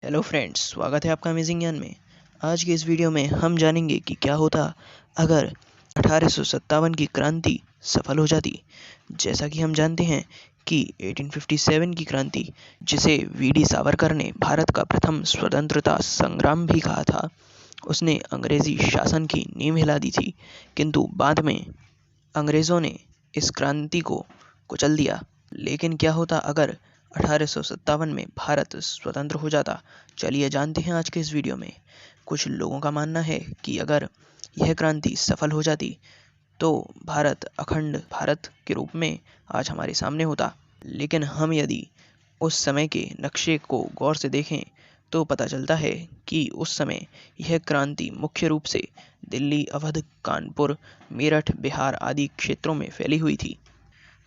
Hello friends, स्वागत है आपका अमेजिंग ज्ञान में। आज के इस वीडियो में हम जानेंगे कि क्या होता अगर 1857 की क्रांति सफल हो जाती। जैसा कि हम जानते हैं कि 1857 की क्रांति, जिसे वीडी सावरकर ने भारत का प्रथम स्वतंत्रता संग्राम भी कहा था, उसने अंग्रेजी शासन की नींव हिला दी थी। किंतु बाद में अंग्रेज़ों ने इस क्रांति को कुचल दिया। लेकिन क्या होता अगर 1857 में भारत स्वतंत्र हो जाता? चलिए जानते हैं आज के इस वीडियो में। कुछ लोगों का मानना है कि अगर यह क्रांति सफल हो जाती तो भारत अखंड भारत के रूप में आज हमारे सामने होता। लेकिन हम यदि उस समय के नक्शे को गौर से देखें तो पता चलता है कि उस समय यह क्रांति मुख्य रूप से दिल्ली, अवध, कानपुर, मेरठ, बिहार आदि क्षेत्रों में फैली हुई थी।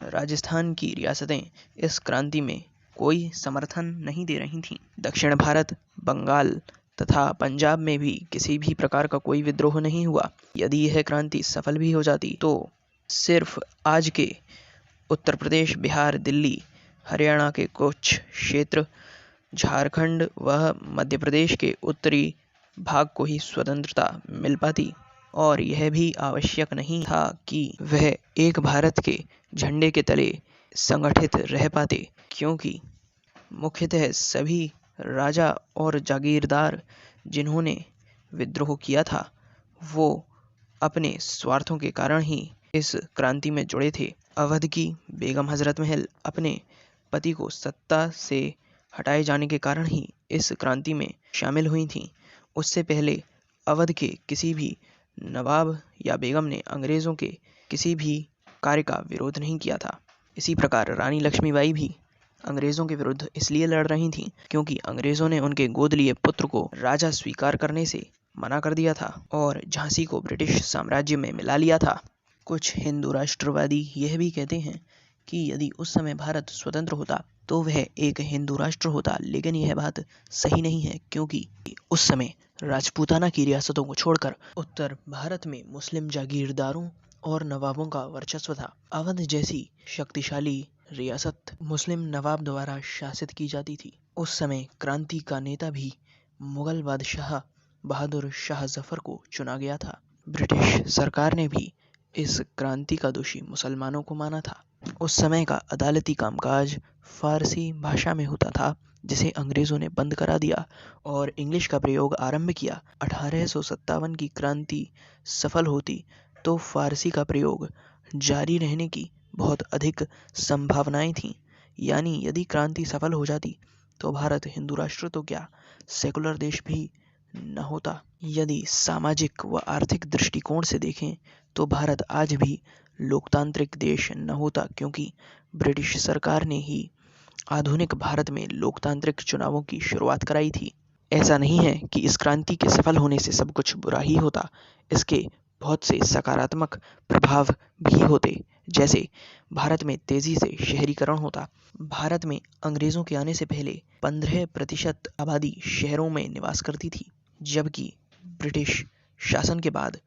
राजस्थान की रियासतें इस क्रांति में कोई समर्थन नहीं दे रही थीं। दक्षिण भारत, बंगाल तथा पंजाब में भी किसी भी प्रकार का कोई विद्रोह नहीं हुआ। यदि यह क्रांति सफल भी हो जाती तो सिर्फ आज के उत्तर प्रदेश, बिहार, दिल्ली, हरियाणा के कुछ क्षेत्र, झारखंड व मध्य प्रदेश के उत्तरी भाग को ही स्वतंत्रता मिल पाती। और यह भी आवश्यक नहीं था कि वह एक भारत के झंडे के तले संगठित रह पाते, क्योंकि मुख्यतः सभी राजा और जागीरदार जिन्होंने विद्रोह किया था वो अपने स्वार्थों के कारण ही इस क्रांति में जुड़े थे। अवध की बेगम हजरत महल अपने पति को सत्ता से हटाए जाने के कारण ही इस क्रांति में शामिल हुई थीं। उससे पहले अवध के किसी भी नवाब या बेगम ने अंग्रेज़ों के किसी भी कार्य का विरोध नहीं किया था। इसी प्रकार रानी लक्ष्मीबाई भी अंग्रेज़ों के विरुद्ध इसलिए लड़ रही थीं क्योंकि अंग्रेज़ों ने उनके गोद लिए पुत्र को राजा स्वीकार करने से मना कर दिया था और झांसी को ब्रिटिश साम्राज्य में मिला लिया था। कुछ हिंदू राष्ट्रवादी यह भी कहते हैं कि यदि उस समय भारत स्वतंत्र होता तो वह एक हिंदू राष्ट्र होता, लेकिन यह बात सही नहीं है, क्योंकि उस समय राजपूताना की रियासतों को छोड़कर उत्तर भारत में मुस्लिम जागीरदारों और नवाबों का वर्चस्व था। अवध जैसी शक्तिशाली रियासत मुस्लिम नवाब द्वारा शासित की जाती थी। उस समय क्रांति का नेता भी मुगल बादशाह बहादुर शाह जफर को चुना गया था। ब्रिटिश सरकार ने भी इस क्रांति का दोषी मुसलमानों को माना था। उस समय का अदालती कामकाज फारसी भाषा में होता था, जिसे अंग्रेज़ों ने बंद करा दिया और इंग्लिश का प्रयोग आरंभ किया। 1857 की क्रांति सफल होती तो फारसी का प्रयोग जारी रहने की बहुत अधिक संभावनाएं थीं। यानी यदि क्रांति सफल हो जाती तो भारत हिंदू राष्ट्र तो क्या, सेकुलर देश भी न होता। यदि सामाजिक व आर्थिक दृष्टिकोण से देखें तो भारत आज भी लोकतांत्रिक देश न होता, क्योंकि ब्रिटिश सरकार ने ही आधुनिक भारत में लोकतांत्रिक चुनावों की शुरुआत कराई थी। ऐसा नहीं है कि इस क्रांति के सफल होने से सब कुछ बुरा ही होता। इसके बहुत से सकारात्मक प्रभाव भी होते, जैसे भारत में तेजी से शहरीकरण होता। भारत में अंग्रेज़ों के आने से पहले 15% आबादी शहरों में निवास करती थी, जबकि ब्रिटिश शासन के बाद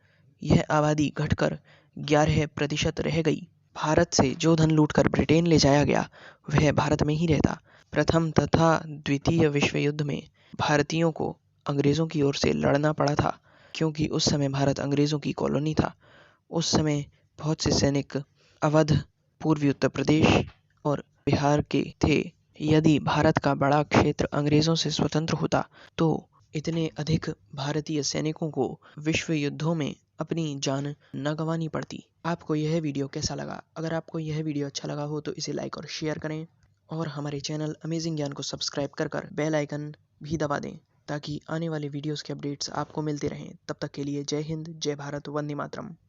यह आबादी घटकर 11% रह गई। भारत से जो धन लूटकर ब्रिटेन ले जाया गया वह भारत में ही रहता। प्रथम तथा द्वितीय विश्व युद्ध में भारतीयों को अंग्रेज़ों की ओर से लड़ना पड़ा था, क्योंकि उस समय भारत अंग्रेज़ों की कॉलोनी था। उस समय बहुत से सैनिक अवध, पूर्वी उत्तर प्रदेश और बिहार के थे। यदि भारत का बड़ा क्षेत्र अंग्रेज़ों से स्वतंत्र होता तो इतने अधिक भारतीय सैनिकों को विश्व युद्धों में अपनी जान न गंवानी पड़ती। आपको यह वीडियो कैसा लगा? अगर आपको यह वीडियो अच्छा लगा हो तो इसे लाइक और शेयर करें और हमारे चैनल अमेजिंग ज्ञान को सब्सक्राइब कर बेल आइकन भी दबा दें, ताकि आने वाले वीडियोस के अपडेट्स आपको मिलते रहें। तब तक के लिए जय हिंद, जय भारत, वंदे मातरम।